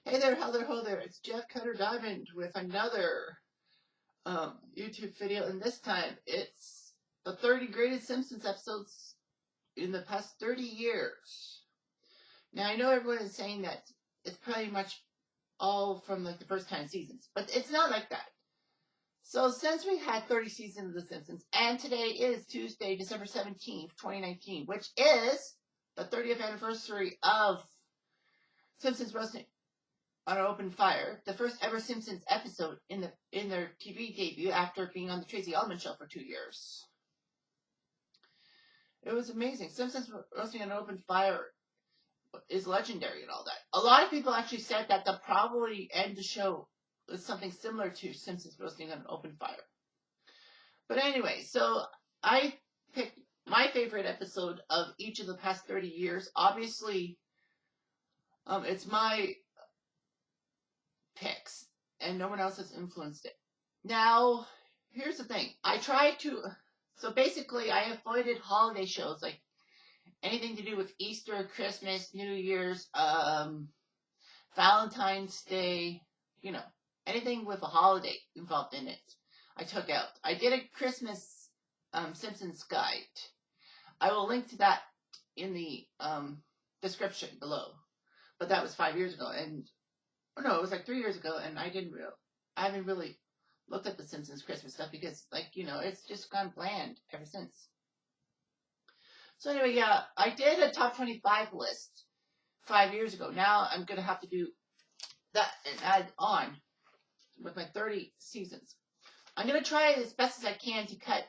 Hey there, how there, ho there. It's Jeff Cutter Diamond with another YouTube video, and this time it's the 30 greatest Simpsons episodes in the past 30 years. Now, I know everyone is saying that it's pretty much all from like the first 10 seasons, but it's not like that. So, since we had 30 seasons of The Simpsons, and today is Tuesday, December 17th, 2019, which is the 30th anniversary of Simpsons Roasting on an Open Fire, the first ever Simpsons episode in their TV debut after being on the Tracy Ullman Show for 2 years. It was amazing. Simpsons Roasting on an Open Fire is legendary and all that. A lot of people actually said that they'll probably end the show with something similar to Simpsons Roasting on an Open Fire. But anyway, so I picked my favorite episode of each of the past 30 years. Obviously, it's my picks, and no one else has influenced it. Now, here's the thing. So basically, I avoided holiday shows, like anything to do with Easter, Christmas, New Year's, Valentine's Day, anything with a holiday involved in it, I took out. I did a Christmas Simpsons guide. I will link to that in the description below. But that was 5 years ago, and no, it was like 3 years ago, and I haven't really looked at the Simpsons Christmas stuff because, it's just gone bland ever since. So anyway, yeah, I did a top 25 list 5 years ago. Now I'm going to have to do that and add on with my 30 seasons. I'm going to try as best as I can to cut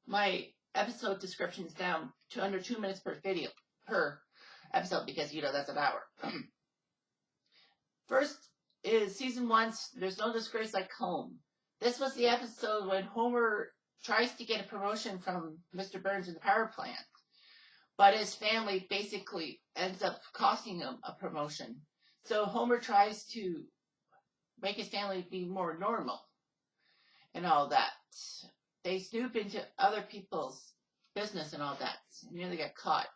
my episode descriptions down to under 2 minutes per episode because, that's an hour. First is season 1, There's No Disgrace Like Home. This was the episode when Homer tries to get a promotion from Mr. Burns in the power plant, but his family basically ends up costing him a promotion. So Homer tries to make his family be more normal and all that. They snoop into other people's business and all that, and nearly get caught.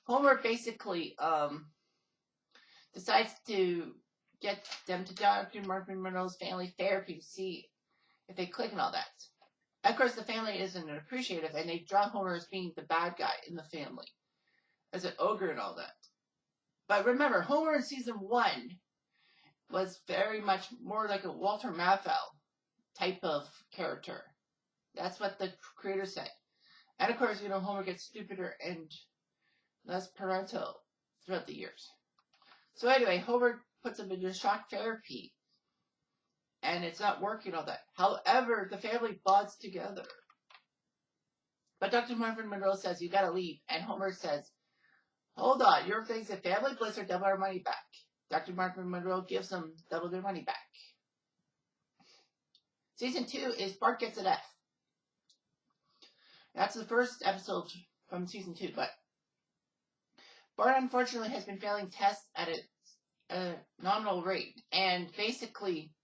Homer basically decides to get them to Dr. Marvin Monroe's family therapy to see if they click and all that. Of course, the family isn't appreciative, and they draw Homer as being the bad guy in the family, as an ogre and all that. But remember, Homer in season 1 was very much more like a Walter Matthau type of character. That's what the creator said. And of course, Homer gets stupider and less parental throughout the years. So anyway, Homer puts him into shock therapy, and it's not working all that. However, the family bonds together. But Dr. Marvin Monroe says, "You gotta leave," and Homer says, "Hold on, your thing's a family bliss or double our money back." Dr. Marvin Monroe gives them double their money back. Season 2 is Bart Gets an F. That's the first episode from season 2, but Bart unfortunately has been failing tests at a nominal rate, and basically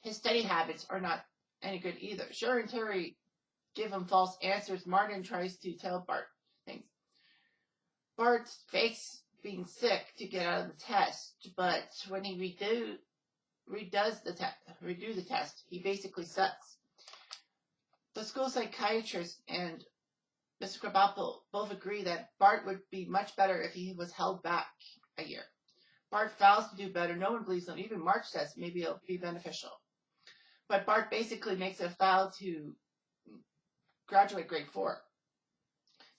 his study habits are not any good either. Sure and Terry give him false answers. Martin tries to tell Bart things. Bart fakes being sick to get out of the test, but when he redo the test, he basically sucks. The school psychiatrist and Mr. Krabappel both agree that Bart would be much better if he was held back a year. Bart vows to do better. No one believes him. Even Marge says maybe it'll be beneficial. But Bart basically makes a vow to graduate grade 4.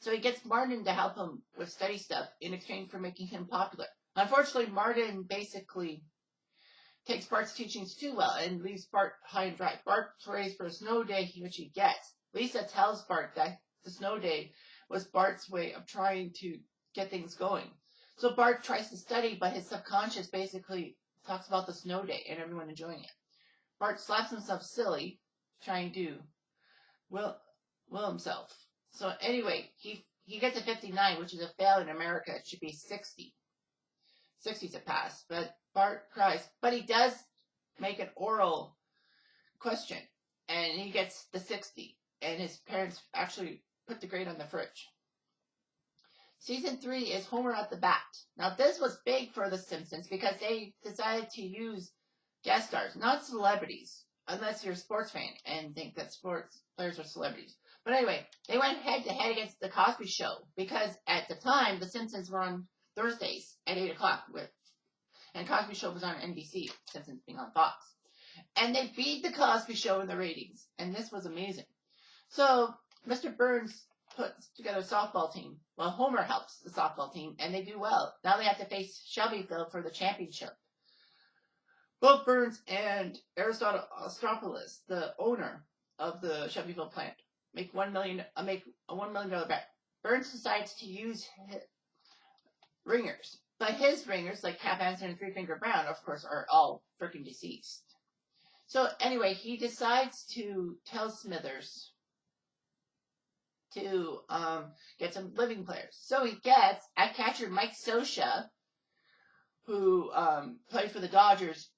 So he gets Martin to help him with study stuff in exchange for making him popular. Unfortunately, Martin basically takes Bart's teachings too well and leaves Bart high and dry. Bart prays for a snow day, which he gets. Lisa tells Bart that the snow day was Bart's way of trying to get things going. So Bart tries to study, but his subconscious basically talks about the snow day and everyone enjoying it. Bart slaps himself silly, trying to will himself. So anyway, he gets a 59, which is a fail in America. It should be 60. 60's a pass, but Bart cries. But he does make an oral question, and he gets the 60, and his parents actually put the grade on the fridge. Season 3 is Homer at the Bat. Now, this was big for The Simpsons because they decided to use guest stars, not celebrities, unless you're a sports fan and think that sports players are celebrities. But anyway, they went head-to-head against The Cosby Show because at the time, The Simpsons were on Thursdays at 8 o'clock, and Cosby Show was on NBC, Simpsons being on Fox. And they beat The Cosby Show in the ratings, and this was amazing. So, Mr. Burns puts together a softball team. Well, Homer helps the softball team, and they do well. Now they have to face Shelbyville for the championship. Both Burns and Aristopoulos, the owner of the Shelbyville plant, make a $1 million bet. Burns decides to use ringers, but his ringers, like Cap Anson and Three Finger Brown, of course, are all freaking deceased. So anyway, he decides to tell Smithers to get some living players. So he gets at catcher Mike Scioscia, who played for the Dodgers,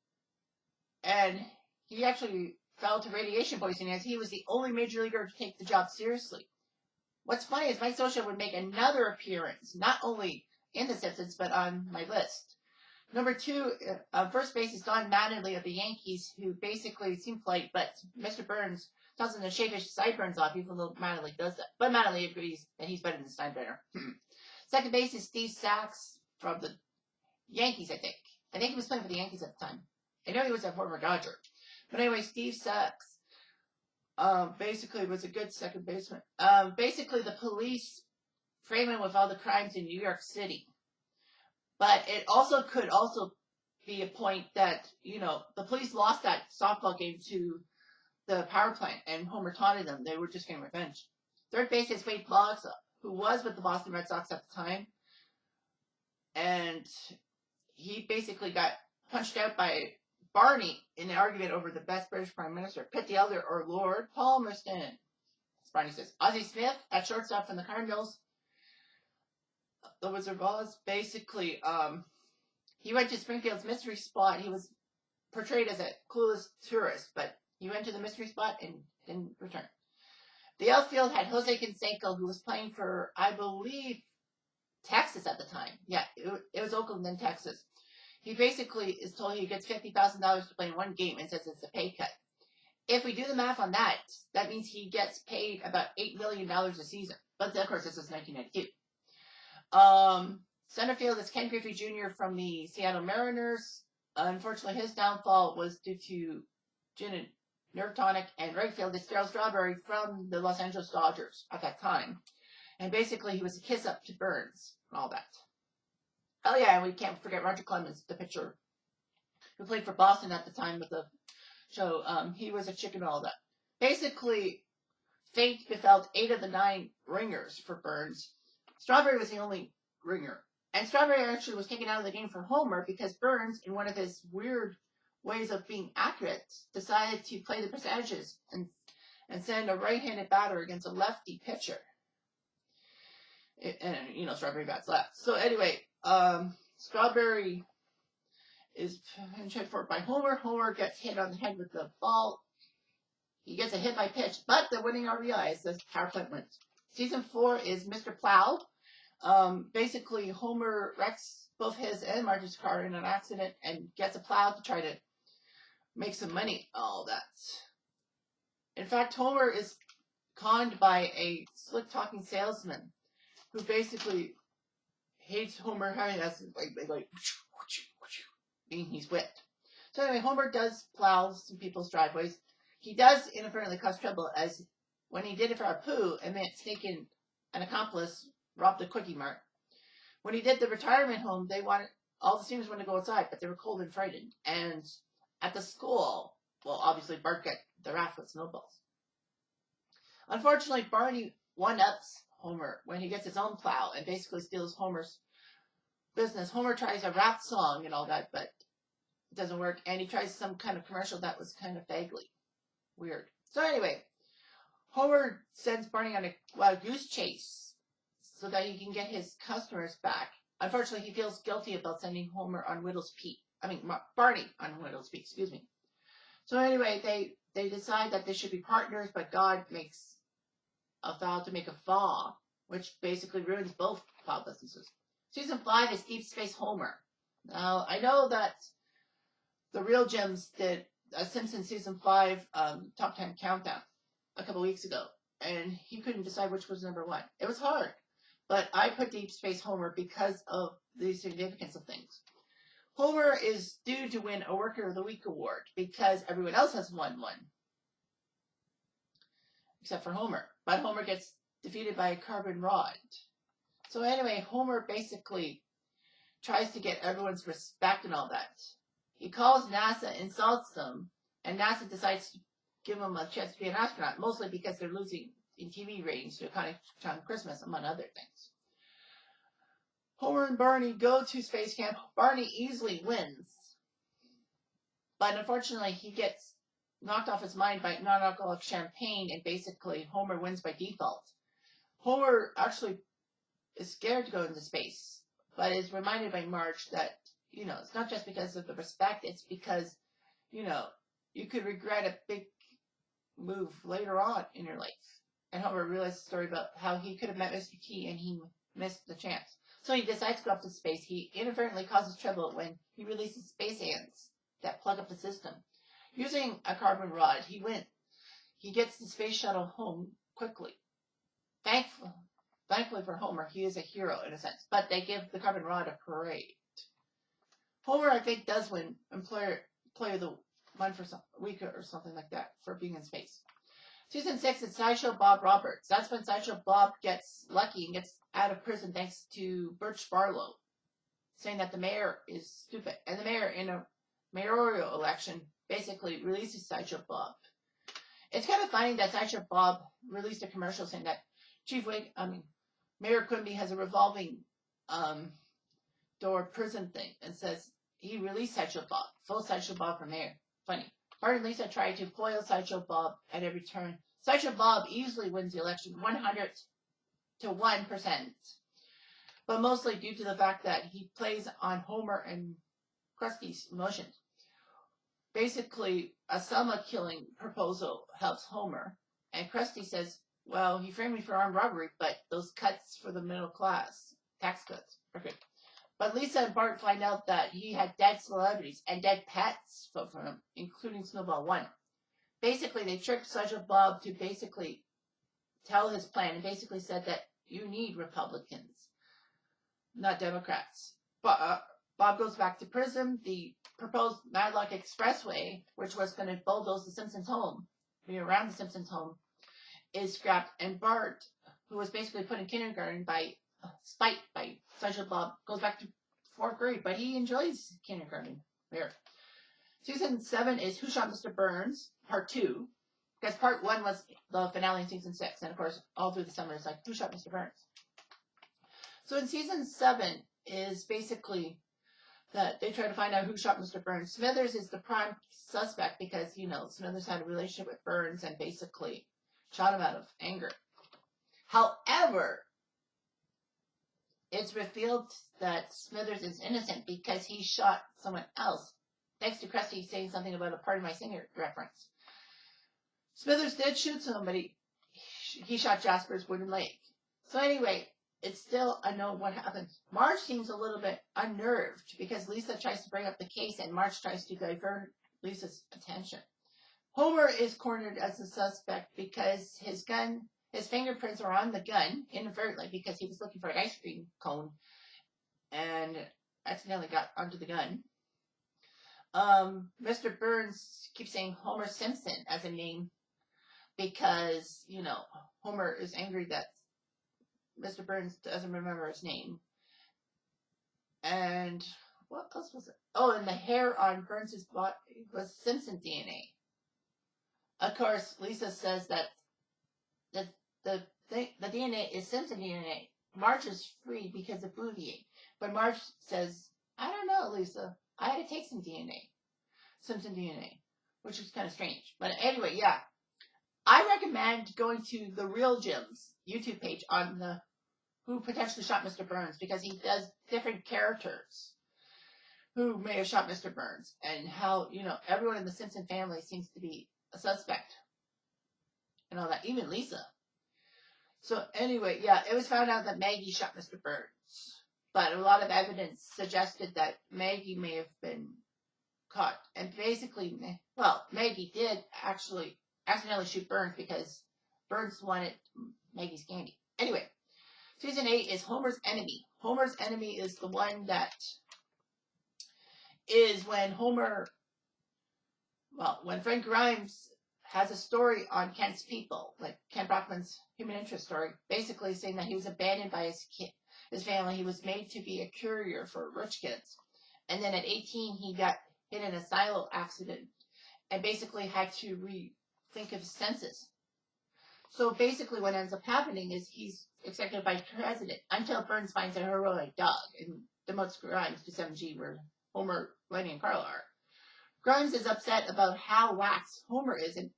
and he actually fell to radiation poisoning as he was the only major leaguer to take the job seriously. What's funny is Mike Scioscia would make another appearance, not only in The Simpsons, but on my list. Number 2, first base is Don Mattingly of the Yankees, who basically seemed polite, but Mr. Burns tells him to shave his sideburns off, even though Mattingly does that. But Mattingly agrees that he's better than Steinbrenner. Second base is Steve Sachs from the Yankees, I think. I think he was playing for the Yankees at the time. I know he was a former Dodger. But anyway, Steve Sachs basically was a good second baseman. Basically, the police frame him with all the crimes in New York City. But it could also be a point that, the police lost that softball game to the power plant, and Homer taunted them. They were just getting revenge. Third base is Wade Boggs, who was with the Boston Red Sox at the time. And he basically got punched out by Barney in an argument over the best British Prime Minister, Pitt the Elder or Lord Palmerston. As Barney says. Ozzie Smith at shortstop from the Cardinals. The Wizard of Oz, basically, he went to Springfield's mystery spot. He was portrayed as a clueless tourist, but he went to the mystery spot and didn't return. The outfield had Jose Canseco, who was playing for, I believe, Texas at the time. Yeah, it was Oakland, then Texas. He basically is told he gets $50,000 to play in one game and says it's a pay cut. If we do the math on that, that means he gets paid about $8 million a season. But of course, this is 1992. Center field is Ken Griffey Jr. from the Seattle Mariners. Unfortunately, his downfall was due to gin and nerve tonic, and right field is Darryl Strawberry from the Los Angeles Dodgers at that time. And basically, he was a kiss up to Burns and all that. Oh yeah, and we can't forget Roger Clemens, the pitcher who played for Boston at the time of the show. He was a chicken and all that. Basically, fate befell 8 of the 9 ringers for Burns. Strawberry was the only ringer. And Strawberry actually was taken out of the game for Homer because Burns, in one of his weird ways of being accurate, decided to play the percentages and send a right-handed batter against a lefty pitcher. And, Strawberry bats left. So anyway, Strawberry is pinch hit for by Homer. Homer gets hit on the head with the ball. He gets a hit by pitch, but the winning RBI is the power plant wins. Season 4 is Mr. Plow. Basically, Homer wrecks both his and Marge's car in an accident and gets a plow to try to make some money. All that. In fact, Homer is conned by a slick-talking salesman who basically hates Homer having that, like, meaning he's whipped. So anyway, Homer does plow some people's driveways. He does inadvertently cause trouble, as when he did it for Apu, and mistaken an accomplice robbed the Quickie Mart. When he did the retirement home, all the students wanted to go outside, but they were cold and frightened. And at the school, well, obviously Bart got the raft with snowballs. Unfortunately, Barney one-ups Homer when he gets his own plow and basically steals Homer's business. Homer tries a rap song and all that, but it doesn't work. And he tries some kind of commercial that was kind of vaguely weird. So anyway, Homer sends Barney on a wild goose chase so that he can get his customers back. Unfortunately, he feels guilty about sending Barney on Whittle's Peak, excuse me. So anyway, they decide that they should be partners, but God makes a vow to make a thaw which basically ruins both pop businesses. Season 5 is Deep Space Homer. Now, I know that the Real Gems did a Simpsons Season 5 Top 10 Countdown a couple weeks ago, and he couldn't decide which was number 1. It was hard, but I put Deep Space Homer because of the significance of things. Homer is due to win a Worker of the Week award because everyone else has won one, except for Homer. But Homer gets defeated by a carbon rod. So anyway, Homer basically tries to get everyone's respect and all that. He calls NASA, insults them, and NASA decides to give him a chance to be an astronaut, mostly because they're losing in TV ratings to Iconic John Christmas, among other things. Homer and Barney go to space camp. Barney easily wins, but unfortunately he gets knocked off his mind by non-alcoholic champagne, and basically Homer wins by default. Homer actually is scared to go into space, but is reminded by Marge that, it's not just because of the respect, it's because, you could regret a big move later on in your life. And Homer realized the story about how he could have met Mr. T and he missed the chance. So he decides to go up to space. He inadvertently causes trouble when he releases space ants that plug up the system. Using a carbon rod, he wins. He gets the space shuttle home quickly. Thankfully for Homer, he is a hero in a sense, but they give the carbon rod a parade. Homer, I think, does win Employer of the One for some week or something like that for being in space. Season 6 is Sideshow Bob Roberts. That's when Sideshow Bob gets lucky and gets out of prison thanks to Birch Barlow, saying that the mayor is stupid. And the mayor, in a mayoral election, basically releases Sideshow Bob. It's kind of funny that Sideshow Bob released a commercial saying that Mayor Quimby has a revolving door prison thing, and says he released Sideshow Bob. Full Sideshow Bob for mayor. Funny. Bart and Lisa try to foil Sideshow Bob at every turn. Sideshow Bob easily wins the election 100 to 1%, but mostly due to the fact that he plays on Homer and Krusty's emotions. Basically, a Selma killing proposal helps Homer, and Krusty says, well, he framed me for armed robbery, but those cuts for the middle class, tax cuts, are good. But Lisa and Bart find out that he had dead celebrities and dead pets vote for him, including Snowball 1. Basically, they tricked Sideshow Bob to basically tell his plan, and basically said that you need Republicans, not Democrats. But Bob goes back to prison. The proposed Matlock Expressway, which was going to bulldoze the Simpsons home, be around the Simpsons home, is scrapped. And Bart, who was basically put in kindergarten by spite by Sideshow Bob, goes back to 4th grade, but he enjoys kindergarten there. Season 7 is Who Shot Mr. Burns, Part 2, because Part 1 was the finale in Season 6, and of course, all through the summer, it's like, Who Shot Mr. Burns? So in Season 7 is basically that they try to find out who shot Mr. Burns. Smithers is the prime suspect because, Smithers had a relationship with Burns and basically shot him out of anger. However, it's revealed that Smithers is innocent because he shot someone else, thanks to Krusty saying something about a Pardon My Singer reference. Smithers did shoot somebody. He shot Jasper's wooden leg. So anyway, it's still unknown what happened. Marge seems a little bit unnerved because Lisa tries to bring up the case and Marge tries to divert Lisa's attention. Homer is cornered as a suspect because his fingerprints are on the gun inadvertently because he was looking for an ice cream cone and accidentally got onto the gun. Mr. Burns keeps saying Homer Simpson as a name because, Homer is angry that Mr. Burns doesn't remember his name. And what else was it? Oh, and the hair on Burns' body was Simpson DNA. Of course, Lisa says that the DNA is Simpson DNA. Marge is free because of Bouvier. But Marge says, I don't know, Lisa. I had to take some DNA. Simpson DNA. Which is kind of strange. But anyway, yeah. I recommend going to the Real Jim's YouTube page on the who potentially shot Mr. Burns, because he does different characters who may have shot Mr. Burns, and how, everyone in the Simpson family seems to be a suspect and all that, even Lisa. So anyway, yeah, it was found out that Maggie shot Mr. Burns. But a lot of evidence suggested that Maggie may have been caught. And basically, well, Maggie did actually accidentally shoot Burns because Burns wanted Maggie's candy. Anyway, season 8 is Homer's Enemy. Homer's Enemy is the one that is when when Frank Grimes has a story on Kent's people, like Kent Brockman's human interest story, basically saying that he was abandoned by his family. He was made to be a courier for rich kids. And then at 18, he got in an silo accident and basically had to rethink of his senses. So basically what ends up happening is he's accepted by president until Burns finds a heroic dog and demotes Grimes to 7G, where Homer, Lenny, and Carl are. Grimes is upset about how lax Homer is, and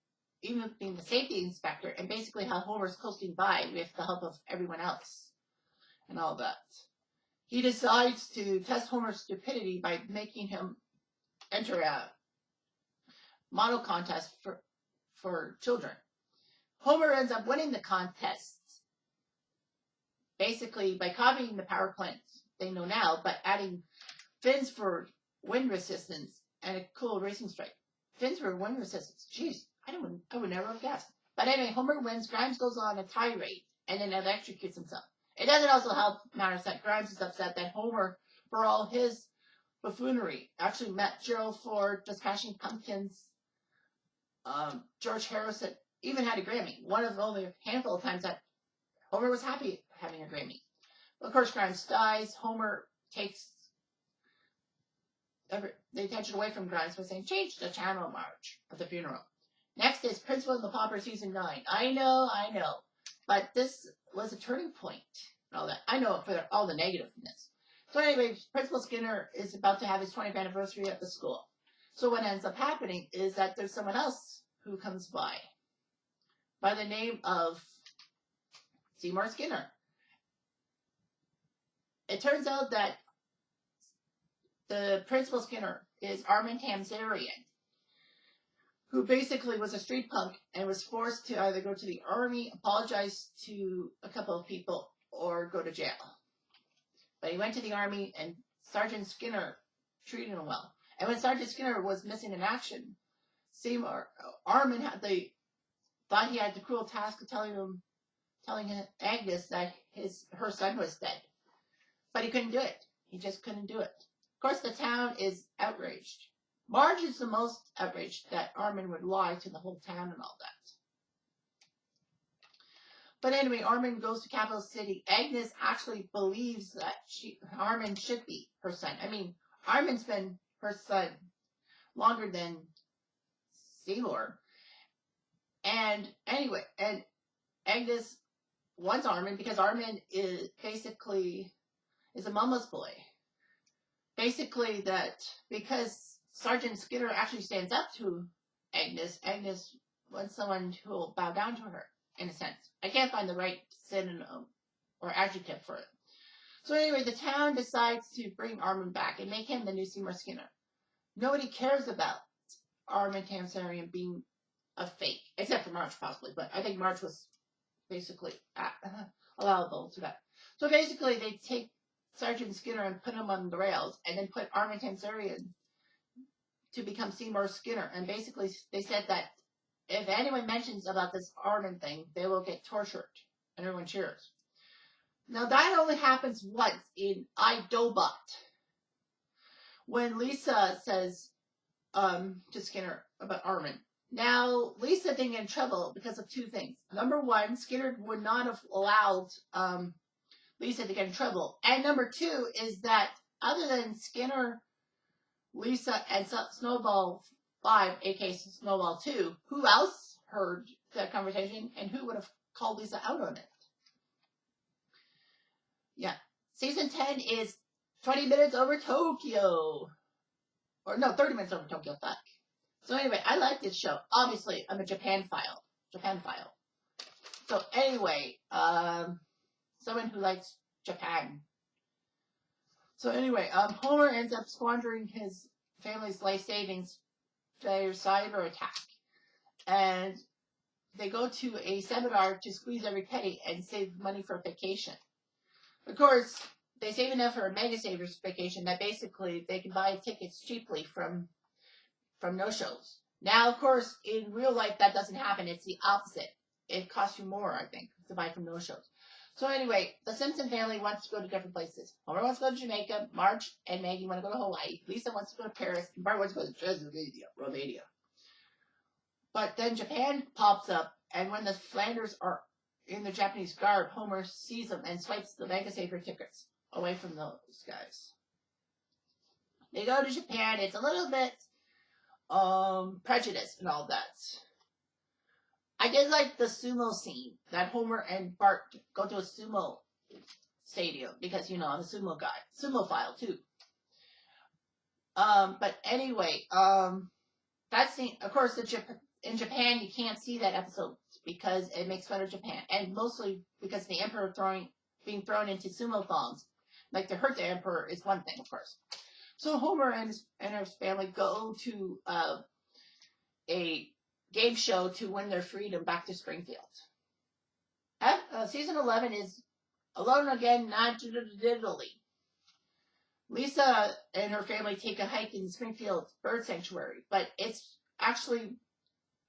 even being the safety inspector, and basically how Homer's coasting by with the help of everyone else and all that. He decides to test Homer's stupidity by making him enter a model contest for children. Homer ends up winning the contest, basically by copying the power plant they know now, but adding fins for wind resistance and a cool racing stripe. Fins for wind resistance. Jeez, I would never have guessed. But anyway, Homer wins. Grimes goes on a tirade and then electrocutes himself. It doesn't also help matters that Grimes is upset that Homer, for all his buffoonery, actually met Gerald Ford, The Smashing Pumpkins, George Harrison, even had a Grammy. One of only a handful of times that Homer was happy having a Grammy. Of course, Grimes dies. Homer takes the attention away from Grimes by saying, change the channel, Marge, at the funeral. Next is Principal and the Pauper season 9. I know. But this was a turning point and all that. I know for all the negativeness. So anyway, Principal Skinner is about to have his 20th anniversary at the school. So what ends up happening is that there's someone else who comes by the name of Seymour Skinner. It turns out that the Principal Skinner is Armin Tamzarian, who basically was a street punk and was forced to either go to the army, apologize to a couple of people, or go to jail. But he went to the army, and Sergeant Skinner treated him well. And when Sergeant Skinner was missing in action, Armin thought he had the cruel task of telling Agnes that her son was dead. But he couldn't do it. He just couldn't do it. Of course, the town is outraged. Marge is the most outraged that Armin would lie to the whole town and all that. But anyway, Armin goes to Capital City. Agnes actually believes that Armin should be her son. I mean, Armin's been her son longer than Seymour. And anyway, and Agnes wants Armin because Armin is basically a mama's boy. Basically that because Sergeant Skinner actually stands up to Agnes wants someone who will bow down to her, in a sense. I can't find the right synonym or adjective for it. So anyway, the town decides to bring Armin back and make him the new Seymour Skinner. Nobody cares about Armin Tamzarian being a fake, except for Marge possibly, but I think Marge was basically allowable to that. So basically, they take Sergeant Skinner and put him on the rails, and then put Armin Tamzarian to become Seymour Skinner. And basically, they said that if anyone mentions about this Armin thing, they will get tortured, and everyone cheers. Now, that only happens once in iDobot, when Lisa says to Skinner about Armin. Now, Lisa didn't get in trouble because of two things. Number one, Skinner would not have allowed Lisa to get in trouble. And number two is that other than Skinner, Lisa, and Snowball 5, aka Snowball 2, who else heard that conversation and who would have called Lisa out on it? Yeah. Season 10 is 20 minutes over Tokyo. Or no, 30 minutes over Tokyo, fuck. So anyway, I like this show. Obviously, I'm a Japan file. So anyway, someone who likes Japan. So anyway, Homer ends up squandering his family's life savings to a cyber attack. And they go to a seminar to squeeze every penny and save money for a vacation. Of course, they save enough for a Mega Savers vacation that basically they can buy tickets cheaply from no-shows. Now, of course, in real life, that doesn't happen. It's the opposite. It costs you more, I think, to buy from no-shows. So anyway, the Simpson family wants to go to different places. Homer wants to go to Jamaica. Marge and Maggie want to go to Hawaii. Lisa wants to go to Paris. And Bart wants to go to Romania. But then Japan pops up, and when the Flanders are in their Japanese garb, Homer sees them and swipes the Mega Saver tickets away from those guys. They go to Japan. It's a little bit prejudiced and all that. I did like the sumo scene that Homer and Bart go to a sumo stadium because, I'm a sumo guy, sumo-phile too. But anyway, that scene, of course, in Japan you can't see that episode because it makes fun of Japan, and mostly because the emperor being thrown into sumo thongs, like to hurt the emperor, is one thing, of course. So Homer and his family go to a game show to win their freedom back to Springfield. Season 11 is Alone Again, Not Digitally. Lisa and her family take a hike in Springfield Bird Sanctuary, but it's actually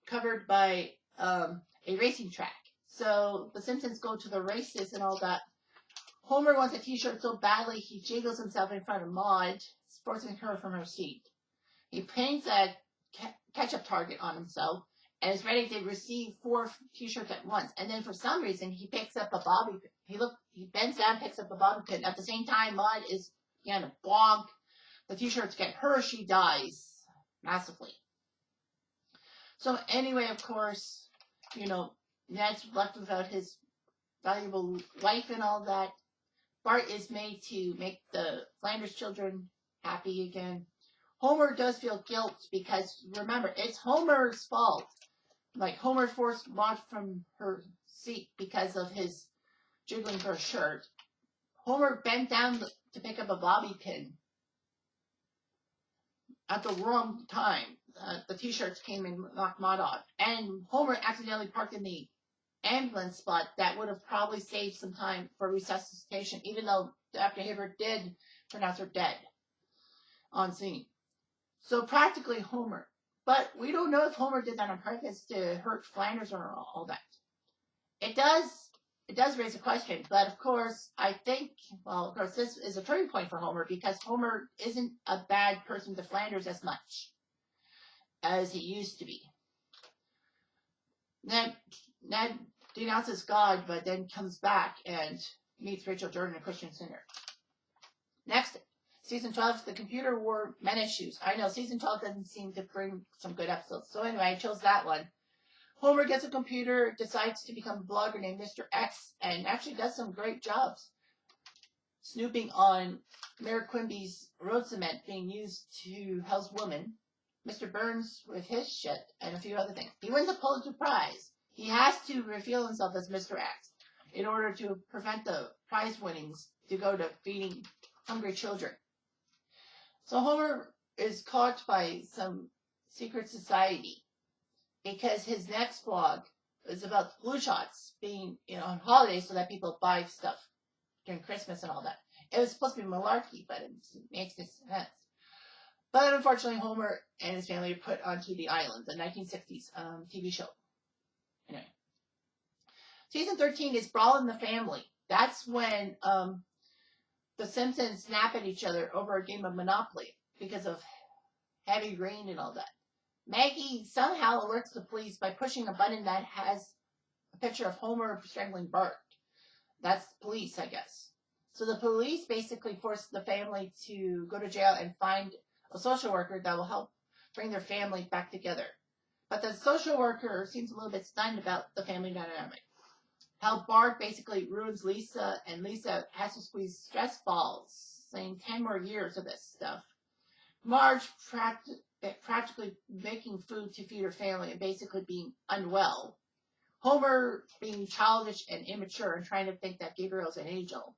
covered by a racing track. So the Simpsons go to the races and all that. Homer wants a t-shirt so badly he jiggles himself in front of Maude, forcing her from her seat. He paints a ketchup target on himself and is ready to receive 4 t-shirts at once. And then for some reason, he picks up a bobby pin. He bends down, picks up a bobby pin. At the same time, Maude is beginning to bonk. The t-shirts get her. She dies massively. So anyway, of course, Ned's left without his valuable wife and all that. Bart is made to make the Flanders children happy again. Homer does feel guilt because, remember, it's Homer's fault. Like, Homer forced Maude from her seat because of his jiggling her shirt. Homer bent down to pick up a bobby pin at the wrong time. The t-shirts came and knocked Maude off. And Homer accidentally parked in the ambulance spot that would have probably saved some time for resuscitation, even though Dr. Hibbert did pronounce her dead on scene. So practically Homer. But we don't know if Homer did that on purpose to hurt Flanders or all that. It does raise a question, but of course, this is a turning point for Homer because Homer isn't a bad person to Flanders as much as he used to be. Ned denounces God, but then comes back and meets Rachel Jordan, a Christian sinner. Next, Season 12, The Computer War Men Issues. I know, Season 12 doesn't seem to bring some good episodes. So anyway, I chose that one. Homer gets a computer, decides to become a blogger named Mr. X, and actually does some great jobs snooping on Mayor Quimby's road cement being used to house women, Mr. Burns with his shit, and a few other things. He wins a Pulitzer Prize. He has to reveal himself as Mr. X in order to prevent the prize winnings to go to feeding hungry children. So Homer is caught by some secret society because his next blog is about flu shots being, on holidays so that people buy stuff during Christmas and all that. It was supposed to be malarkey, but it makes no sense. But unfortunately, Homer and his family are put onto the island, the 1960s TV show. Anyway. Season 13 is Brawl in the Family. That's when the Simpsons snap at each other over a game of Monopoly because of heavy rain and all that. Maggie somehow alerts the police by pushing a button that has a picture of Homer strangling Bart. That's police, I guess. So the police basically force the family to go to jail and find a social worker that will help bring their family back together. But the social worker seems a little bit stunned about the family dynamic. How Bart basically ruins Lisa, and Lisa has to squeeze stress balls, saying 10 more years of this stuff. Marge practically making food to feed her family and basically being unwell. Homer being childish and immature and trying to think that Gabriel's an angel.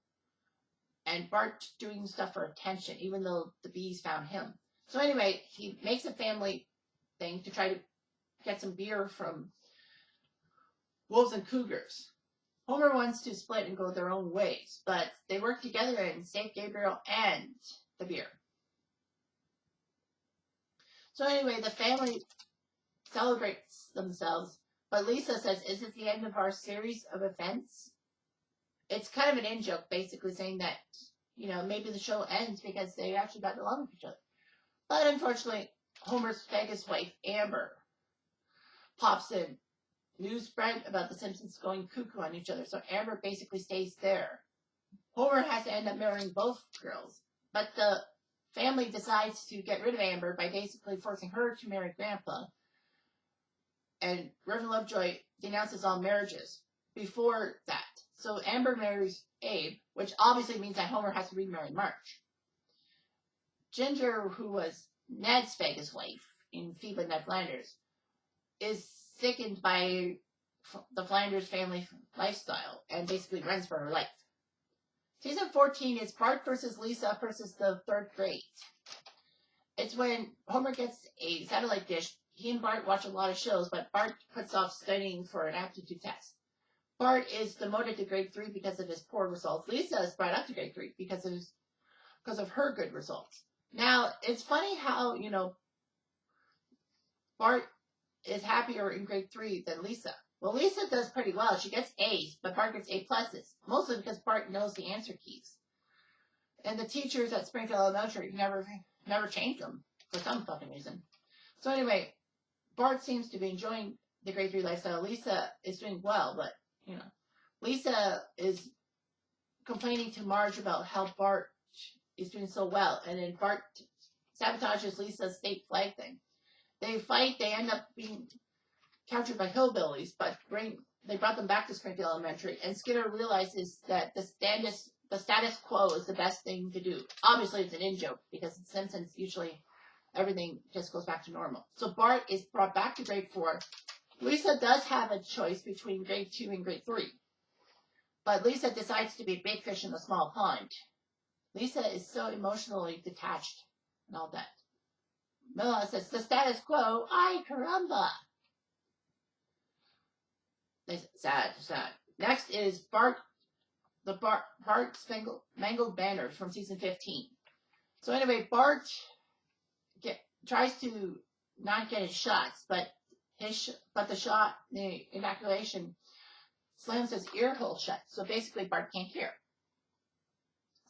And Bart doing stuff for attention, even though the bees found him. So anyway, he makes a family thing to try to get some beer from wolves and cougars. Homer wants to split and go their own ways, but they work together and save Gabriel and the beer. So anyway, the family celebrates themselves, but Lisa says, "Is it the end of our series of events?" It's kind of an in-joke, basically saying that, maybe the show ends because they actually got along with each other. But unfortunately, Homer's Vegas wife, Amber, pops in. News spread about the Simpsons going cuckoo on each other, so Amber basically stays there. Homer has to end up marrying both girls, but the family decides to get rid of Amber by basically forcing her to marry Grandpa. And Reverend Lovejoy denounces all marriages before that. So Amber marries Abe, which obviously means that Homer has to remarry Marge. Ginger, who was Ned's Vegas wife in Phoebe and Ned Flanders, is sickened by the Flanders family lifestyle and basically runs for her life. Season 14 is Bart versus Lisa versus the third grade. It's when Homer gets a satellite dish. He and Bart watch a lot of shows, but Bart puts off studying for an aptitude test. Bart is demoted to grade 3 because of his poor results. Lisa is brought up to grade 3 because of her good results. Now, it's funny how, Bart is happier in grade 3 than Lisa. Well, Lisa does pretty well. She gets A's, but Bart gets A+, mostly because Bart knows the answer keys. And the teachers at Springfield Elementary never change them for some fucking reason. So anyway, Bart seems to be enjoying the grade 3 lifestyle. Lisa is doing well, but, Lisa is complaining to Marge about how Bart is doing so well. And then Bart sabotages Lisa's state flag thing. They fight. They end up being captured by hillbillies, but they brought them back to Springfield Elementary. And Skinner realizes that the status quo is the best thing to do. Obviously, it's an in-joke because in Simpsons, usually everything just goes back to normal. So Bart is brought back to grade 4. Lisa does have a choice between grade 2 and grade 3. But Lisa decides to be a big fish in a small pond. Lisa is so emotionally detached and all that. Mila says, "The status quo, ay caramba." Sad. Next is Bart Mangled Banner from season 15. So anyway, Bart tries to not get his shots, but the inoculation slams his ear hole shut. So basically, Bart can't hear.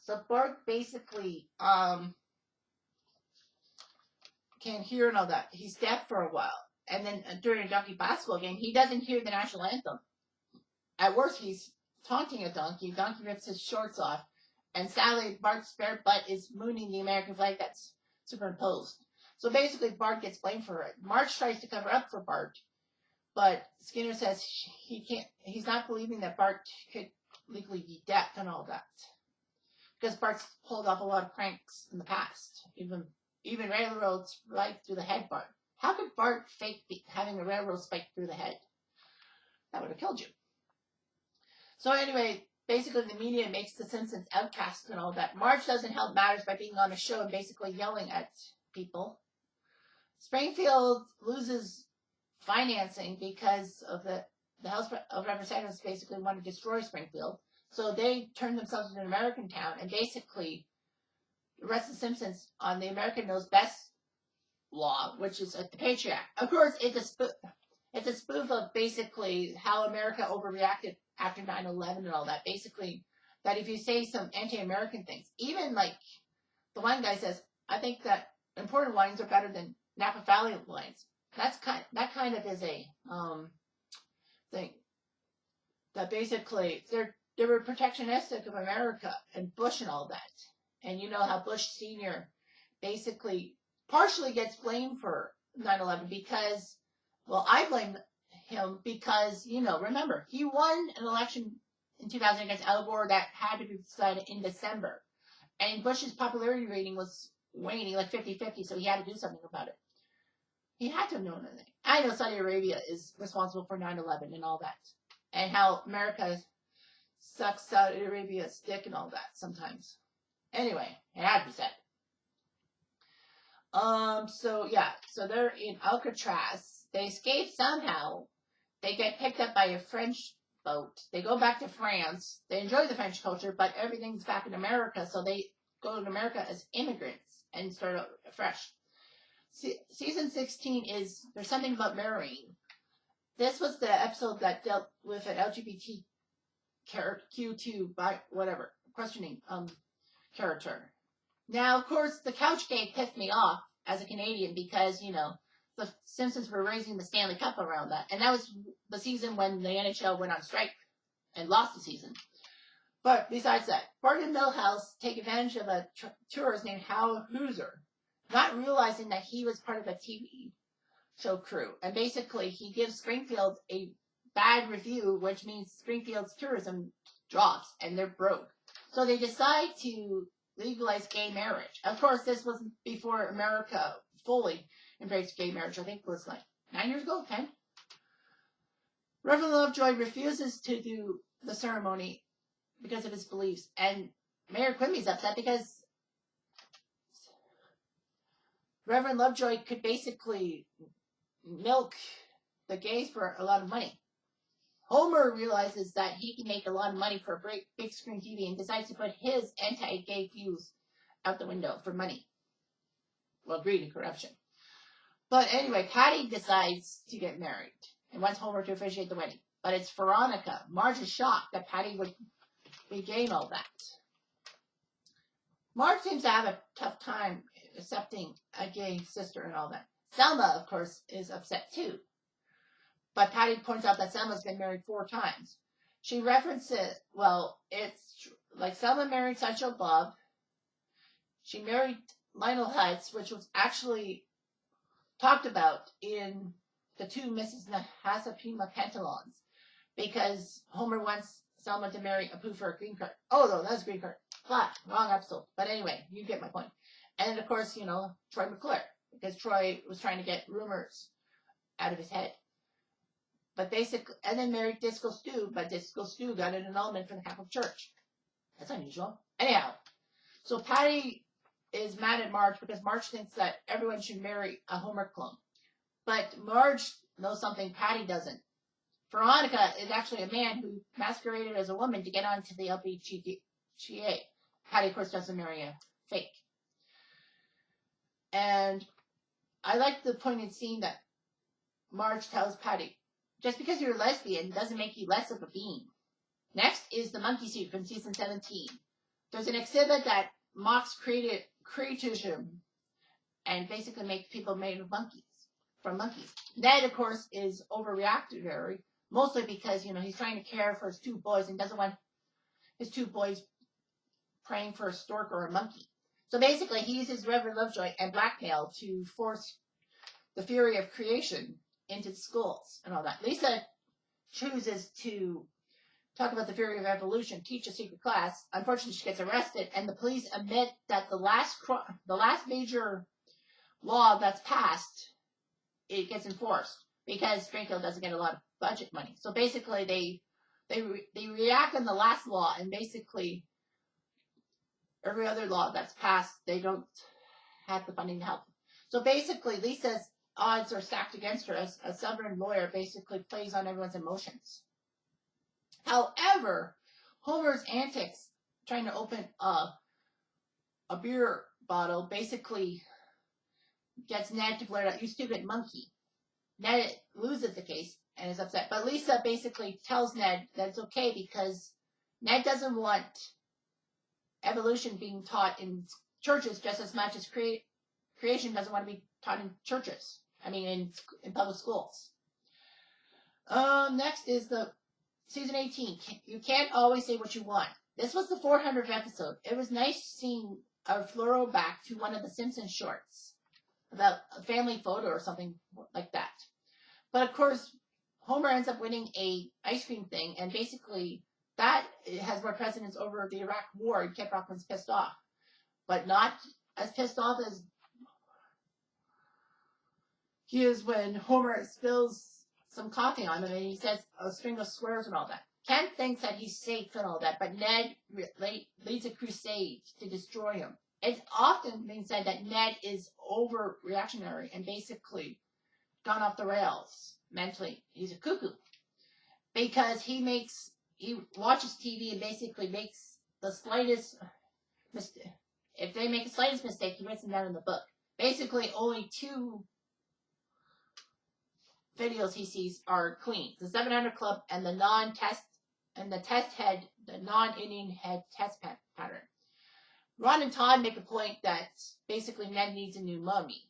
So Bart basically can't hear and all that. He's deaf for a while. And then during a donkey basketball game, he doesn't hear the national anthem. At worst, he's taunting a donkey. Donkey rips his shorts off. And sadly, Bart's bare butt is mooning the American flag that's superimposed. So basically, Bart gets blamed for it. Marge tries to cover up for Bart. But Skinner says he's not believing that Bart could legally be deaf and all that. Because Bart's pulled off a lot of pranks in the past. Even railroads right through the head, Bart. How could Bart fake having a railroad spike through the head? That would have killed you. So anyway, basically the media makes the Simpsons outcast and all that. Marge doesn't help matters by being on a show and basically yelling at people. Springfield loses financing because of the House of Representatives basically want to destroy Springfield. So they turn themselves into an American town and basically arrest the Simpsons on the American Knows Best law, which is the Patriot Act. Of course, it's a spoof of basically how America overreacted after 9/11 and all that. Basically, that if you say some anti-American things, even like the one guy says, "I think that imported wines are better than Napa Valley wines." That kind of is a thing that basically they were protectionistic of America and Bush and all that. And you know how Bush Sr. basically partially gets blamed for 9/11 because, well, I blame him because, remember, he won an election in 2000 against Al Gore that had to be decided in December. And Bush's popularity rating was waning, like 50-50, so he had to do something about it. He had to have known anything. I know Saudi Arabia is responsible for 9/11 and all that. And how America sucks Saudi Arabia's dick and all that sometimes. Anyway, it had to be said. So they're in Alcatraz. They escape somehow. they get picked up by a French boat. They go back to France. They enjoy the French culture, but everything's back in America, so they go to America as immigrants and start out fresh. Season 16 is There's Something About Marrying. This was the episode that dealt with an LGBTQ2 by whatever questioning character. Now, of course, the Couchgate pissed me off as a Canadian because the Simpsons were raising the Stanley Cup around that, and that was the season when the NHL went on strike and lost the season. But besides that, Bart and Milhouse take advantage of a tourist named Hal Hooser, not realizing that he was part of a TV show crew. And basically, he gives Springfield a bad review, which means Springfield's tourism drops, and they're broke. So they decide to legalize gay marriage. Of course, this was before America fully embraced gay marriage. I think it was like 9 years ago, 10. Reverend Lovejoy refuses to do the ceremony because of his beliefs, and Mayor Quimby's upset because Reverend Lovejoy could basically milk the gays for a lot of money. Homer realizes that he can make a lot of money for a big screen TV and decides to put his anti-gay views out the window for money. Well, greed and corruption. But anyway, Patty decides to get married and wants Homer to officiate the wedding. But it's Veronica. Marge is shocked that Patty would regain all that. Marge seems to have a tough time accepting a gay sister and all that. Selma, of course, is upset too. But Patty points out that Selma's been married 4 times. She references, it's like Selma married Sideshow Bob. She married Lionel Hutz, which was actually talked about in the 2 Mrs. Nahasapima Pentalons, because Homer wants Selma to marry Apu for a green card. Oh, no, that's a green card. Wrong episode. But anyway, you get my point. And of course, Troy McClure, because Troy was trying to get rumors out of his head. But basically, and then married Disco Stew, but Disco Stew got an annulment from the Catholic Church. That's unusual. Anyhow, so Patty is mad at Marge because Marge thinks that everyone should marry a Homer clone. But Marge knows something Patty doesn't. Veronica is actually a man who masqueraded as a woman to get onto the LBGA. Patty, of course, doesn't marry a fake. And I like the poignant scene that Marge tells Patty, just because you're a lesbian doesn't make you less of a being. Next is the monkey suit from season 17. There's an exhibit that mocks creatism and basically makes people made of monkeys, from monkeys. Ned, of course, is overreactionary, mostly because, he's trying to care for his 2 boys and doesn't want his 2 boys praying for a stork or a monkey. So basically, he uses Reverend Lovejoy and blackmail to force the theory of creation into the schools and all that. Lisa chooses to talk about the theory of evolution, teach a secret class. Unfortunately, she gets arrested, and the police admit that the last major law that's passed, it gets enforced because Springfield doesn't get a lot of budget money. So basically, they react on the last law, and basically every other law that's passed, they don't have the funding to help. So basically, Lisa's odds are stacked against her as a stubborn lawyer basically plays on everyone's emotions. However, Homer's antics trying to open a beer bottle basically gets Ned to blurt out, "You stupid monkey." Ned loses the case and is upset. But Lisa basically tells Ned that it's okay because Ned doesn't want evolution being taught in churches just as much as creation doesn't want to be taught in churches. In public schools. Next is the season 18. You can't always say what you want. This was the 400th episode. It was nice seeing a throwback to one of the Simpsons shorts about a family photo or something like that. But of course, Homer ends up winning a ice cream thing, and basically that has more precedence over the Iraq War, and Kid Rockman's pissed off. But not as pissed off as he is when Homer spills some coffee on him and he says a string of swears and all that. Ken thinks that he's safe and all that, but Ned leads a crusade to destroy him. It's often been said that Ned is overreactionary and basically gone off the rails mentally, he's a cuckoo. Because he watches TV and basically makes the slightest mistake. If they make the slightest mistake, he writes them down in the book. Basically, only 2 videos he sees are clean. The 700 Club and the non-test, and the non-Indian head test pattern. Ron and Todd make a point that basically Ned needs a new mummy.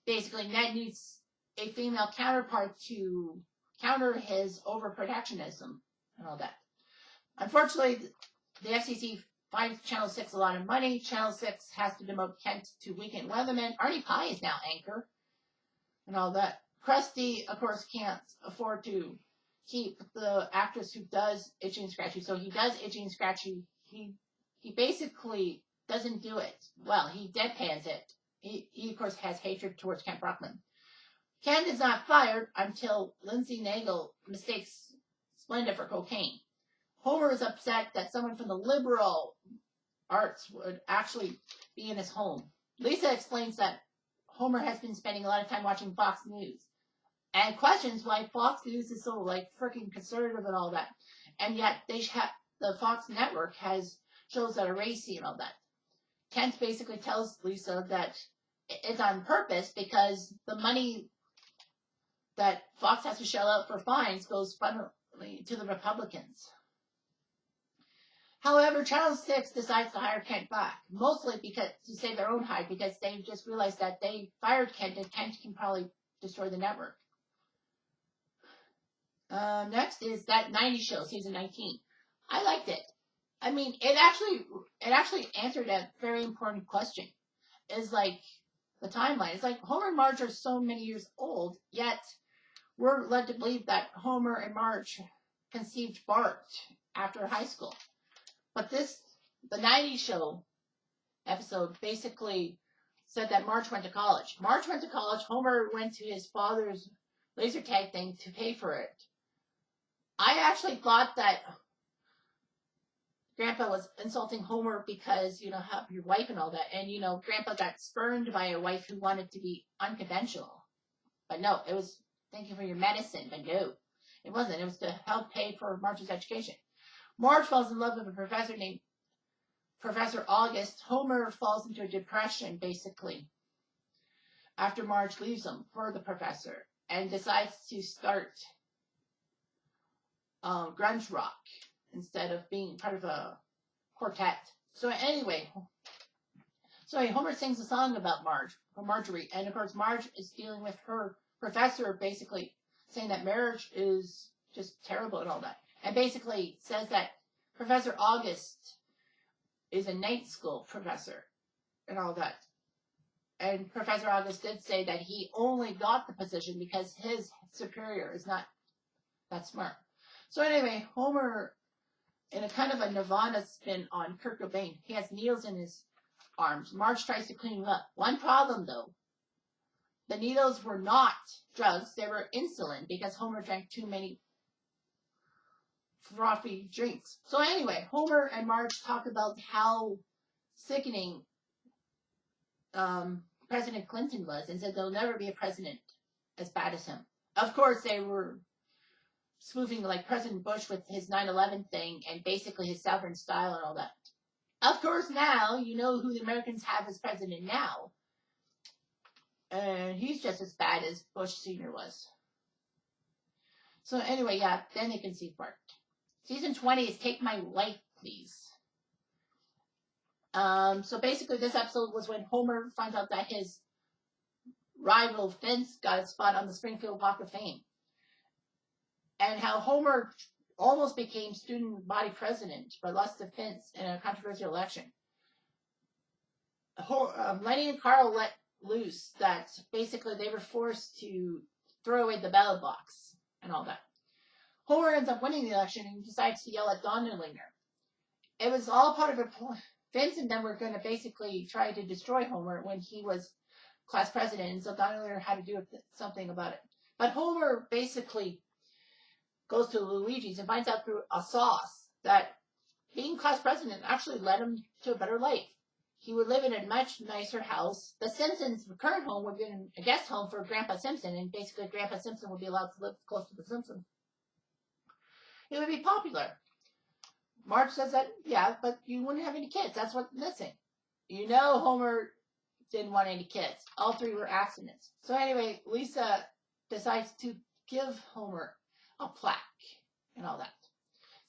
Basically, Ned needs a female counterpart to counter his overprotectionism and all that. Unfortunately, the FCC finds Channel 6 a lot of money. Channel 6 has to demote Kent to weekend weatherman. Arnie Pye is now anchor and all that. Krusty, of course, can't afford to keep the actress who does Itchy and Scratchy. So he does Itchy and Scratchy. He basically doesn't do it well. He deadpans it. He of course, has hatred towards Kent Brockman. Kent is not fired until Lindsay Nagel mistakes Splenda for cocaine. Homer is upset that someone from the liberal arts would actually be in his home. Lisa explains that Homer has been spending a lot of time watching Fox News and questions why Fox News is so freaking conservative and all that. And yet the Fox network has shows that are racy and all that. Kent basically tells Lisa that it's on purpose because the money that Fox has to shell out for fines goes fundamentally to the Republicans. However, Channel 6 decides to hire Kent back, mostly to save their own hide, because they just realized that they fired Kent and Kent can probably destroy the network. Next is That 90s Show, season 19. I liked it. I mean, it actually answered a very important question. Is like the timeline. It's like Homer and Marge are so many years old, yet we're led to believe that Homer and Marge conceived Bart after high school. But the 90s Show episode basically said that Marge went to college. Marge went to college. Homer went to his father's laser tag thing to pay for it. I actually thought that Grandpa was insulting Homer because, have your wife and all that. And, Grandpa got spurned by a wife who wanted to be unconventional. But no, it was thank you for your medicine. But no, it wasn't. It was to help pay for Marge's education. Marge falls in love with a professor named Professor August. Homer falls into a depression, basically, after Marge leaves him for the professor and decides to start grunge rock instead of being part of a quartet. So anyway, Homer sings a song about Marjorie, and of course Marge is dealing with her professor, basically saying that marriage is just terrible and all that, and basically says that Professor August is a night school professor and all that. And Professor August did say that he only got the position because his superior is not that smart. So anyway, Homer, in a kind of a Nirvana spin on Kurt Cobain, he has needles in his arms. Marge tries to clean him up. One problem, though. The needles were not drugs. They were insulin because Homer drank too many frothy drinks. So anyway, Homer and Marge talk about how sickening President Clinton was and said there'll never be a president as bad as him. Of course, they were spoofing like President Bush with his 9/11 thing and basically his Southern style and all that. Of course, now you know who the Americans have as president now. And he's just as bad as Bush Sr. was. So anyway, yeah, then they can see Bart. Season 20 is Take My Wife, Please. So basically this episode was when Homer finds out that his rival Vince got a spot on the Springfield Walk of Fame. And how Homer almost became student body president but lost to Vince in a controversial election. Lenny and Carl let loose that basically they were forced to throw away the ballot box and all that. Homer ends up winning the election and decides to yell at Donnerlinger. It was all part of a plan. Vince and them were going to basically try to destroy Homer when he was class president, and so Donnerlinger had to do something about it. But Homer basically goes to Luigi's and finds out through a sauce that being class president actually led him to a better life. he would live in a much nicer house. The Simpsons' current home would be a guest home for Grandpa Simpson, and basically Grandpa Simpson would be allowed to live close to the Simpsons. It would be popular. Marge says that, yeah, but you wouldn't have any kids. That's what's missing. You know Homer didn't want any kids. All three were accidents. So anyway, Lisa decides to give Homer a plaque and all that.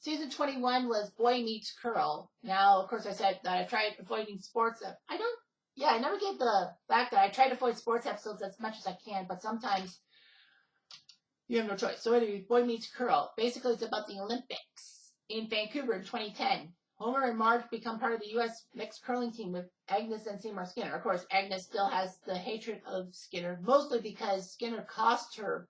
Season 21 was Boy Meets Girl. Now, of course, I said that I tried avoiding sports. I never get the fact that I try to avoid sports episodes as much as I can, but sometimes you have no choice. So anyway, Boy Meets Girl. Basically, it's about the Olympics in Vancouver in 2010. Homer and Marge become part of the U.S. mixed curling team with Agnes and Seymour Skinner. Of course, Agnes still has the hatred of Skinner, mostly because Skinner cost her